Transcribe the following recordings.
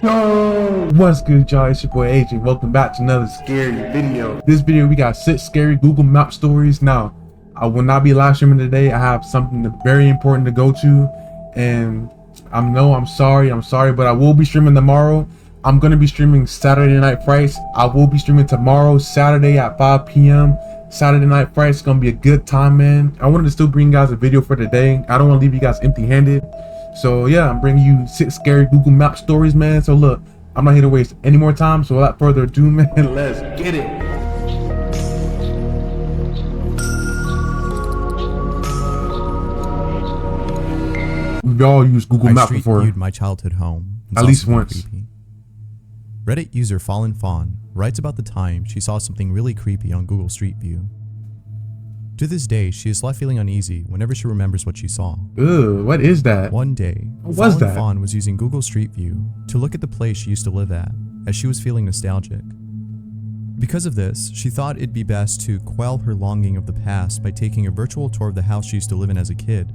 Yo, what's good, y'all? It's your boy AJ. Welcome back to another scary video. This video, we got 6 scary Google Map stories. Now, I will not be live streaming today. I have something very important to go to, and I'm sorry, but I will be streaming tomorrow. I'm gonna be streaming Saturday Night Frights. I will be streaming tomorrow, Saturday at 5 p.m. Saturday Night Frights. It's gonna be a good time, man. I wanted to still bring you guys a video for today. I don't want to leave you guys empty-handed. So yeah, I'm bringing you 6 scary Google Map stories, man. So look, I'm not here to waste any more time. So without further ado, man, let's get it. We've all used Google Maps before. Viewed my childhood home. At least once. Creepy. Reddit user Fallen Fawn writes about the time she saw something really creepy on Google Street View. To this day, she is left feeling uneasy whenever she remembers what she saw. Ugh, what is that? One day, Fallen Fawn was using Google Street View to look at the place she used to live at, as she was feeling nostalgic. Because of this, she thought it'd be best to quell her longing of the past by taking a virtual tour of the house she used to live in as a kid.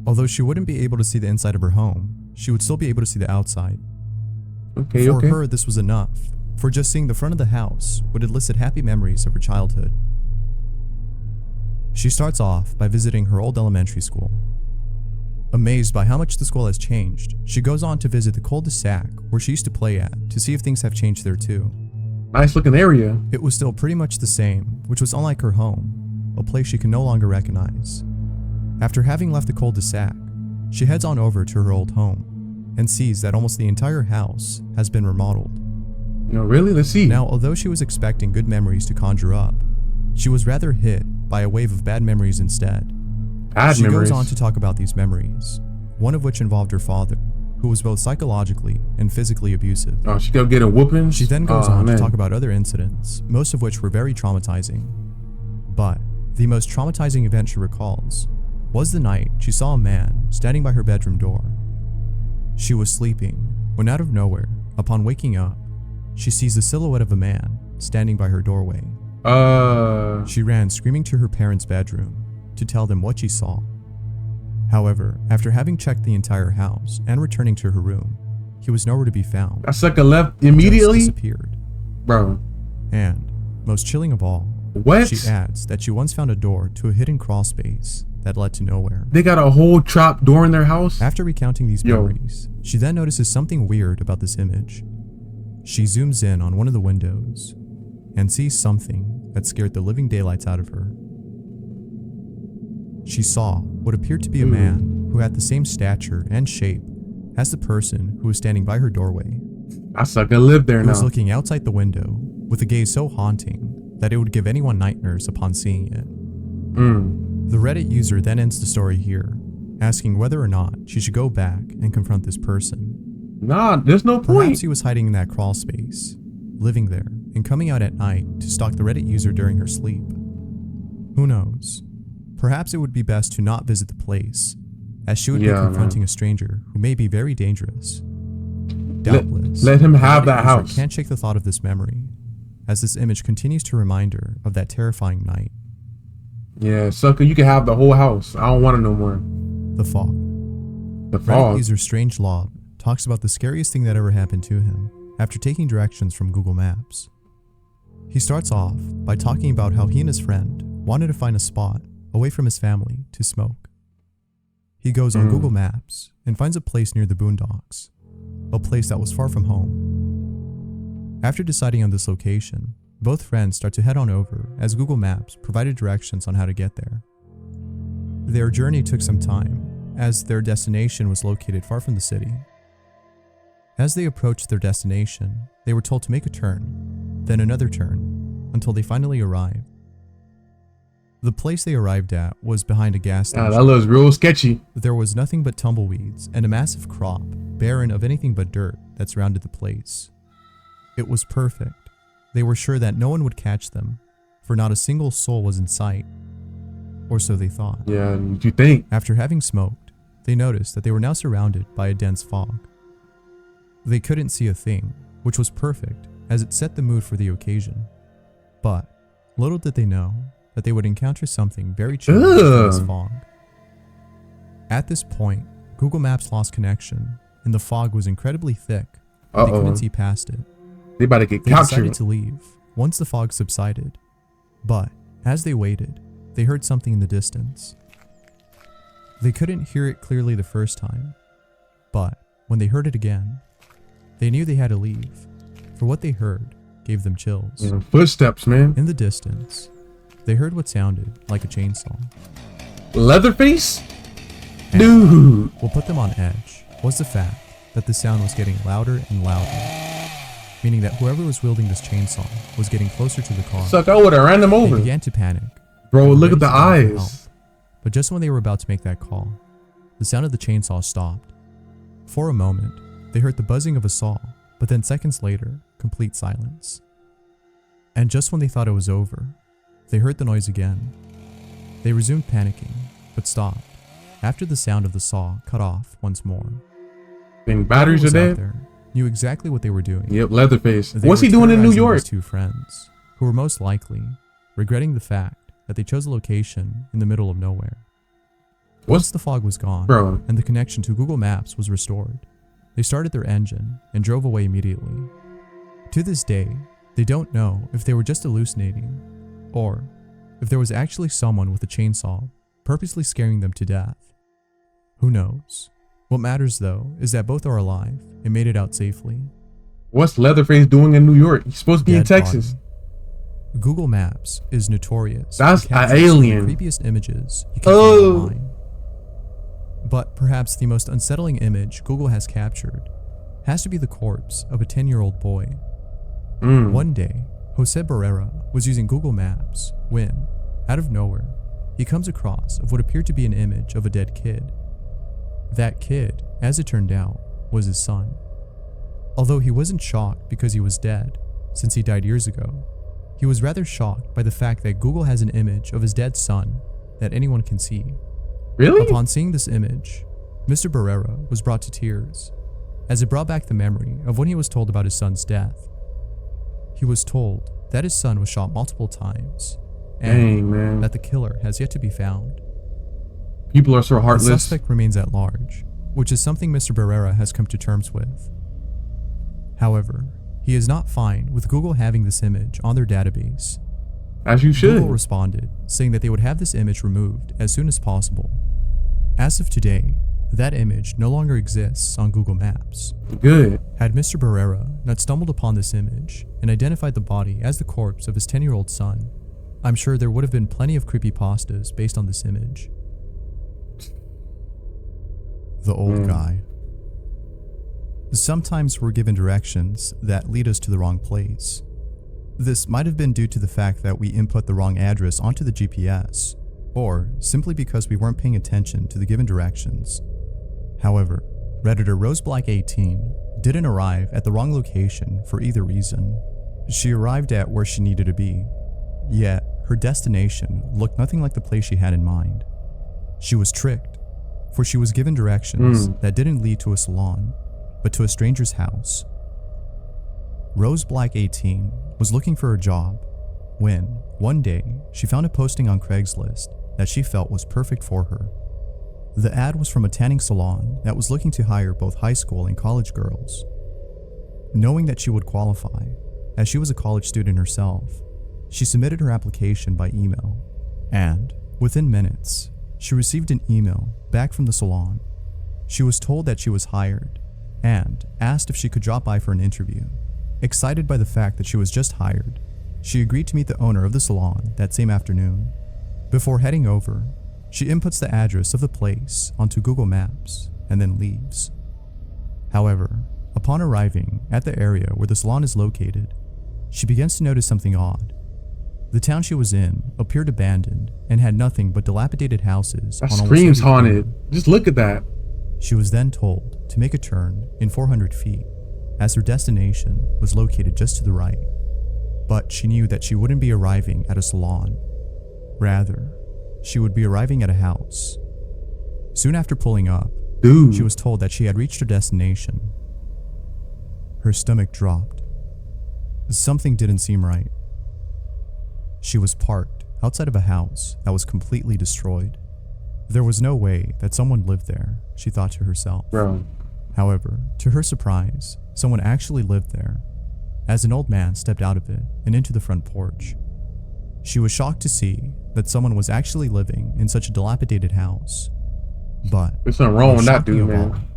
Although she wouldn't be able to see the inside of her home, she would still be able to see the outside. For her, this was enough, for just seeing the front of the house would elicit happy memories of her childhood. She starts off by visiting her old elementary school. Amazed by how much the school has changed, she goes on to visit the cul-de-sac where she used to play at to see if things have changed there too. Nice looking area. It was still pretty much the same, which was unlike her home, a place she can no longer recognize. After having left the cul-de-sac, she heads on over to her old home and sees that almost the entire house has been remodeled. No, really? Let's see. Now, although she was expecting good memories to conjure up, she was rather hit by a wave of bad memories instead. She goes on to talk about these memories, one of which involved her father, who was both psychologically and physically abusive. Oh, she kept getting whoopings? She then goes on to talk about other incidents, most of which were very traumatizing. But the most traumatizing event she recalls was the night she saw a man standing by her bedroom door. She was sleeping when out of nowhere, upon waking up, she sees the silhouette of a man standing by her doorway. She ran screaming to her parents' bedroom to tell them what she saw. However, after having checked the entire house and returning to her room, he was nowhere to be found. That sucker left immediately? Just disappeared. Bro. And, most chilling of all, what? She adds that she once found a door to a hidden crawl space that led to nowhere. They got a whole trap door in their house? After recounting these memories, she then notices something weird about this image. She zooms in on one of the windows and sees something that scared the living daylights out of her. She saw what appeared to be a man who had the same stature and shape as the person who was standing by her doorway. I sucker lived there now. He was looking outside the window with a gaze so haunting that it would give anyone nightmares upon seeing it. The Reddit user then ends the story here, asking whether or not she should go back and confront this person. Nah, there's no point. Perhaps he was hiding in that crawl space, living there, and coming out at night to stalk the Reddit user during her sleep. Who knows? Perhaps it would be best to not visit the place, as she would be confronting a stranger who may be very dangerous. Doubtless, let him have that house. Can't shake the thought of this memory, as this image continues to remind her of that terrifying night. Yeah, sucker, you can have the whole house. I don't want it no more. The fog. The fog. Reddit user Strange Lob talks about the scariest thing that ever happened to him after taking directions from Google Maps. He starts off by talking about how he and his friend wanted to find a spot away from his family to smoke. He goes on Google Maps and finds a place near the boondocks, a place that was far from home. After deciding on this location, both friends start to head on over as Google Maps provided directions on how to get there. Their journey took some time, as their destination was located far from the city. As they approached their destination, they were told to make a turn, then another turn, until they finally arrived. The place they arrived at was behind a gas station. That looks real sketchy. There was nothing but tumbleweeds and a massive crop, barren of anything but dirt, that surrounded the place. It was perfect. They were sure that no one would catch them, for not a single soul was in sight. Or so they thought. Yeah, you think? After having smoked, they noticed that they were now surrounded by a dense fog. They couldn't see a thing, which was perfect, as it set the mood for the occasion. But little did they know that they would encounter something very chilling in this fog. At this point, Google Maps lost connection, and the fog was incredibly thick. They couldn't see past it. They about to get They captured. decided to leave once the fog subsided, but as they waited, they heard something in the distance. They couldn't hear it clearly the first time, but when they heard it again, they knew they had to leave, for what they heard gave them chills. Yeah, footsteps, man. In the distance, they heard what sounded like a chainsaw. Leatherface? And Dude. what put them on edge was the fact that the sound was getting louder and louder, meaning that whoever was wielding this chainsaw was getting closer to the car. Suck, I would have ran them They over. began to panic. Bro, They were look at ready the to call for help. eyes. But just when they were about to make that call, the sound of the chainsaw stopped. For a moment, they heard the buzzing of a saw, but then seconds later, complete silence. And just when they thought it was over, they heard the noise again. They resumed panicking, but stopped after the sound of the saw cut off once more. And batteries are Whoever was out dead. there knew exactly what they were doing. Yep, Leatherface. They What's were he doing in New terrorizing York? these two friends, who were most likely regretting the fact that they chose a location in the middle of nowhere. Once the fog was gone, Bro. and the connection to Google Maps was restored, they started their engine and drove away immediately. To this day, they don't know if they were just hallucinating, or if there was actually someone with a chainsaw purposely scaring them to death. Who knows? What matters though is that both are alive and made it out safely. What's Leatherface doing in New York? He's supposed to be in Dead Texas. body. Google Maps is notorious. That's for capturing an some of alien. the creepiest images you can Oh. find online. But perhaps the most unsettling image Google has captured has to be the corpse of a 10-year-old boy. One day, Jose Barrera was using Google Maps when, out of nowhere, he comes across of what appeared to be an image of a dead kid. That kid, as it turned out, was his son. Although he wasn't shocked because he was dead, since he died years ago, he was rather shocked by the fact that Google has an image of his dead son that anyone can see. Really? Upon seeing this image, Mr. Barrera was brought to tears, as it brought back the memory of when he was told about his son's death. He was told that his son was shot multiple times, and Dang, man. that the killer has yet to be found. People are so The heartless. suspect remains at large, which is something Mr. Barrera has come to terms with. However, he is not fine with Google having this image on their database. As you should. Google responded, saying that they would have this image removed as soon as possible. As of today, that image no longer exists on Google Maps. Good. Had Mr. Barrera not stumbled upon this image and identified the body as the corpse of his 10-year-old son, I'm sure there would have been plenty of creepypastas based on this image. The old guy. Sometimes we're given directions that lead us to the wrong place. This might have been due to the fact that we input the wrong address onto the GPS, or simply because we weren't paying attention to the given directions. However, Redditor RoseBlack18 didn't arrive at the wrong location for either reason. She arrived at where she needed to be, yet her destination looked nothing like the place she had in mind. She was tricked, for she was given directions that didn't lead to a salon, but to a stranger's house. RoseBlack18 was looking for a job when, one day, she found a posting on Craigslist that she felt was perfect for her. The ad was from a tanning salon that was looking to hire both high school and college girls. Knowing that she would qualify, as she was a college student herself, she submitted her application by email, and, within minutes, she received an email back from the salon. She was told that she was hired, and asked if she could drop by for an interview. Excited by the fact that she was just hired, she agreed to meet the owner of the salon that same afternoon. Before heading over, she inputs the address of the place onto Google Maps and then leaves. However, upon arriving at the area where the salon is located, she begins to notice something odd. The town she was in appeared abandoned and had nothing but dilapidated houses. That on almost screams every corner. haunted. Just look at that. She was then told to make a turn in 400 feet, as her destination was located just to the right. But she knew that she wouldn't be arriving at a salon. Rather, she would be arriving at a house. Soon after pulling up, Dude. she was told that she had reached her destination. Her stomach dropped. Something didn't seem right. She was parked outside of a house that was completely destroyed. There was no way that someone lived there, she thought to herself. Bro. However, to her surprise, someone actually lived there, as an old man stepped out of it and into the front porch. She was shocked to see that someone was actually living in such a dilapidated house. But There's something wrong with that dude, shocking of all man.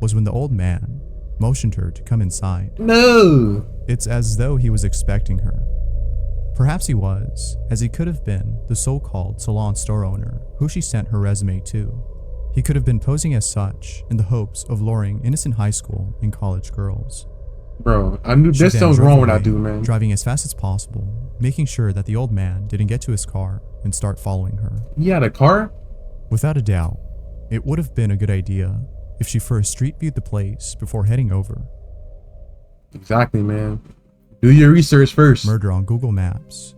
was when the old man motioned her to come inside. No. It's as though he was expecting her. Perhaps he was, as he could have been the so-called salon store owner who she sent her resume to. He could have been posing as such in the hopes of luring innocent high school and college girls. Bro, I knew She there's then something drove wrong with away, that dude, man. driving as fast as possible, making sure that the old man didn't get to his car and start following her. He had a car? Without a doubt, it would have been a good idea if she first street viewed the place before heading over. Exactly, man. Do your research first. Murder on Google Maps.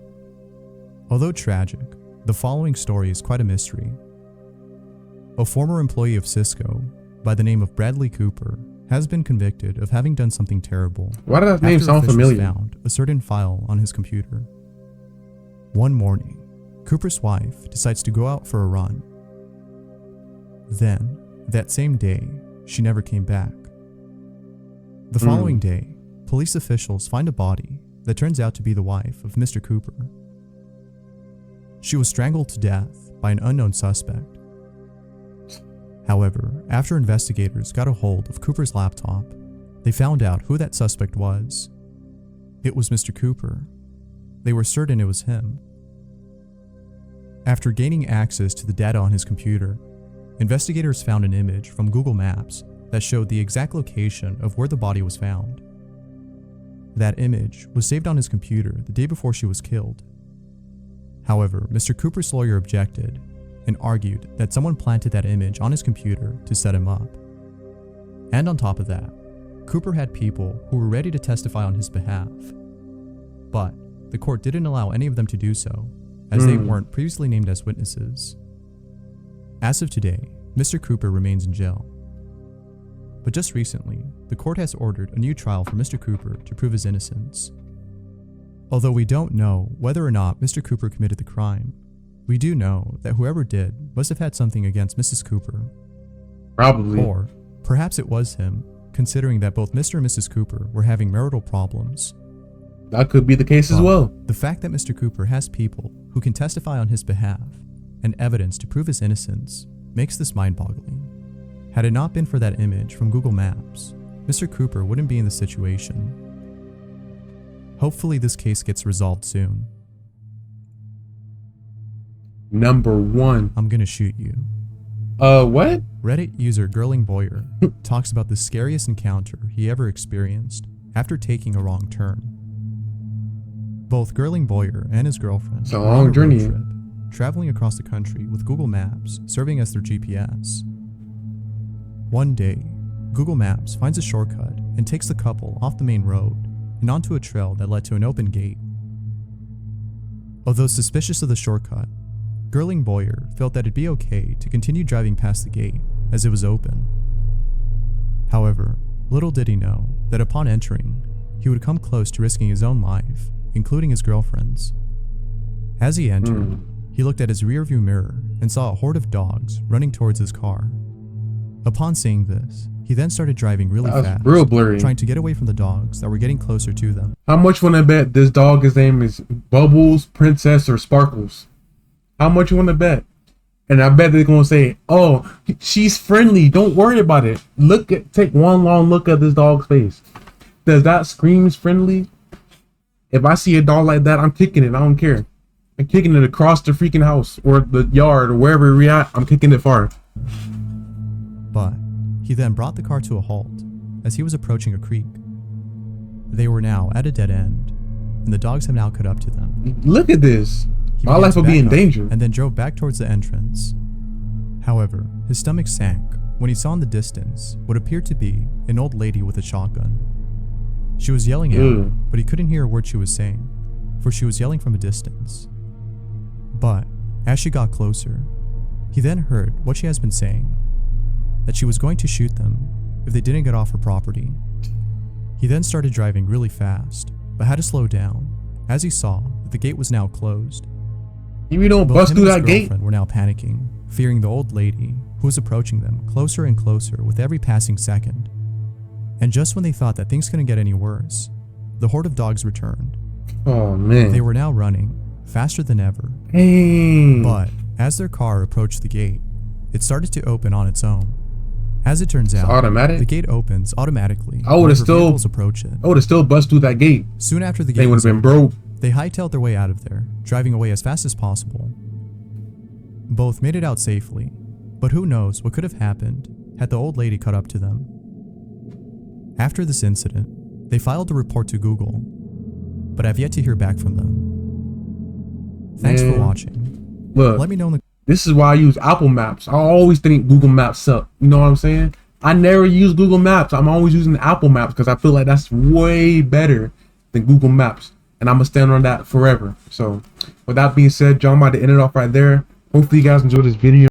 Although tragic, the following story is quite a mystery. A former employee of Cisco, by the name of Bradley Cooper, has been convicted of having done something terrible. Why does that name after sound officials familiar? found a certain file on his computer. One morning, Cooper's wife decides to go out for a run. Then, that same day, she never came back. The following day, police officials find a body that turns out to be the wife of Mr. Cooper. She was strangled to death by an unknown suspect. However, after investigators got a hold of Cooper's laptop, they found out who that suspect was. It was Mr. Cooper. They were certain it was him. After gaining access to the data on his computer, investigators found an image from Google Maps that showed the exact location of where the body was found. That image was saved on his computer the day before she was killed. However, Mr. Cooper's lawyer objected and argued that someone planted that image on his computer to set him up. And on top of that, Cooper had people who were ready to testify on his behalf. But the court didn't allow any of them to do so, as they weren't previously named as witnesses. As of today, Mr. Cooper remains in jail. But just recently, the court has ordered a new trial for Mr. Cooper to prove his innocence. Although we don't know whether or not Mr. Cooper committed the crime, we do know that whoever did must have had something against Mrs. Cooper. Probably. Or perhaps it was him, considering that both Mr. and Mrs. Cooper were having marital problems. That could be the case as But well. the fact that Mr. Cooper has people who can testify on his behalf and evidence to prove his innocence makes this mind-boggling. Had it not been for that image from Google Maps, Mr. Cooper wouldn't be in this situation. Hopefully this case gets resolved soon. Number 1. I'm gonna shoot you. What? Reddit user Girling Boyer talks about the scariest encounter he ever experienced after taking a wrong turn. Both Girling Boyer and his girlfriend It's a were long on a road journey. trip, traveling across the country with Google Maps serving as their GPS. One day, Google Maps finds a shortcut and takes the couple off the main road and onto a trail that led to an open gate. Although suspicious of the shortcut, Girling Boyer felt that it'd be okay to continue driving past the gate as it was open. However, little did he know that upon entering, he would come close to risking his own life, including his girlfriend's. As he entered, he looked at his rearview mirror and saw a horde of dogs running towards his car. Upon seeing this, he then started driving really That was fast, real blurry. trying to get away from the dogs that were getting closer to them. How much wanna bet this dog, his name is Bubbles, Princess, or Sparkles? How much you wanna bet? And I bet they're gonna say, oh, she's friendly, don't worry about it. Take one long look at this dog's face. Does that scream friendly? If I see a dog like that, I'm kicking it, I don't care. I'm kicking it across the freaking house or the yard or wherever we're at, I'm kicking it far. But he then brought the car to a halt as he was approaching a creek. They were now at a dead end, and the dogs have now caught up to them. Look at this. He My began life to will be back in up danger. and then drove back towards the entrance. However, his stomach sank when he saw in the distance what appeared to be an old lady with a shotgun. She was yelling out, Ew. but he couldn't hear a word she was saying, for she was yelling from a distance. But as she got closer, he then heard what she has been saying, that she was going to shoot them if they didn't get off her property. He then started driving really fast, but had to slow down as he saw that the gate was now closed. You don't Both bust him through and his that gate. girlfriend were now panicking, fearing the old lady who was approaching them closer and closer with every passing second. And just when they thought that things couldn't get any worse, the horde of dogs returned. Oh man. They were now running, faster than ever. Dang. But as their car approached the gate, it started to open on its own. As it turns out, automatic? the gate opens automatically I would've whenever still- vehicles approach it. I would have still bust through that gate. Soon after the They gate would was have been opened, broke. they hightailed their way out of there, driving away as fast as possible. Both made it out safely, but who knows what could have happened had the old lady caught up to them. After this incident, they filed a report to Google, but have yet to hear back from them. Thanks for Man. watching. Look, Let me know in the this is why I use Apple Maps. I always think Google Maps suck. You know what I'm saying? I never use Google Maps. I'm always using Apple Maps because I feel like that's way better than Google Maps. And I'm going to stand on that forever. So with that being said, John, I'm about to end it off right there. Hopefully you guys enjoyed this video.